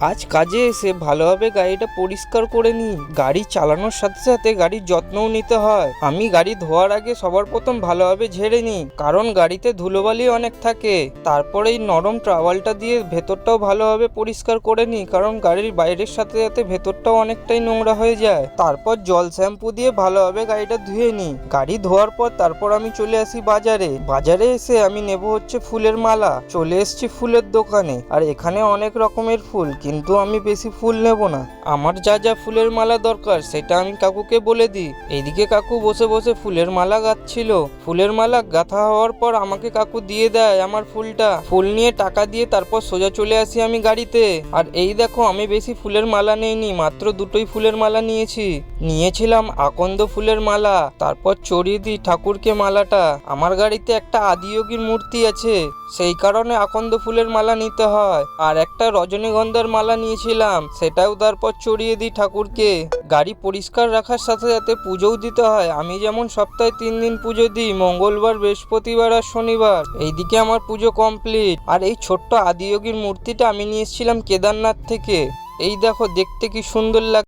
আজ কাজে এসে ভালোভাবে গাড়িটা পরিষ্কার করে নিই। গাড়ি চালানোর সাথে সাথে গাড়ির যত্নও নিতে হয়। আমি গাড়ি ধোয়ার আগে সবার প্রথম ভালোভাবে ঝেড়ে নিই, কারণ গাড়িতে ধুলোবালি অনেক থাকে। তারপরে এই নরম ট্রাওয়ালটা দিয়ে ভেতরটাও ভালোভাবে পরিষ্কার করে নিই, কারণ গাড়ির বাইরের সাথে সাথে ভেতরটাও অনেকটাই নোংরা হয়ে যায়। তারপর জল শ্যাম্পু দিয়ে ভালোভাবে গাড়িটা ধুয়ে নিই। গাড়ি ধোয়ার পর তারপর আমি চলে আসি বাজারে এসে আমি নেব হচ্ছে ফুলের মালা। চলে এসছি ফুলের দোকানে, আর এখানে অনেক রকমের ফুল, কিন্তু আমি বেশি ফুল নেব না। আমার যা যা ফুলের মালা দরকার সেটা আমি কাকুকে বলে দিই। এইদিকে কাকু বসে বসে ফুলের মালা গাঁথছিল। ফুলের মালা গাঁথা হওয়ার পর আমাকে কাকু দিয়ে দেয় আমার ফুলটা। ফুল নিয়ে টাকা দিয়ে তারপর সোজা চলে আসি আমি গাড়িতে। আর এই দেখো, আমি বেশি ফুলের মালা নেইনি, মাত্র দুটোই ফুলের মালা নিয়েছিলাম আকন্দ ফুলের মালা। তারপর চড়িয়ে দিই ঠাকুরকে মালাটা। আমার গাড়িতে একটা আদিযোগীর মূর্তি আছে, সেই কারণে আকন্দ ফুলের মালা নিতে হয়। আর একটা রজনীগন্ধার মালা নিয়েছিলাম, সেটাও তারপর চড়িয়ে দিই ঠাকুরকে। গাড়ি পরিষ্কার রাখার সাথে সাথে পুজোও দিতে হয়। আমি যেমন সপ্তাহে 3 দিন পুজো দিই, মঙ্গলবার, বৃহস্পতিবার আর শনিবার। এইদিকে আমার পুজো কমপ্লিট। আর এই ছোট্ট আদিযোগীর মূর্তিটা আমি নিয়ে এসেছিলাম কেদারনাথ থেকে। এই দেখো, দেখতে কি সুন্দর লাগে।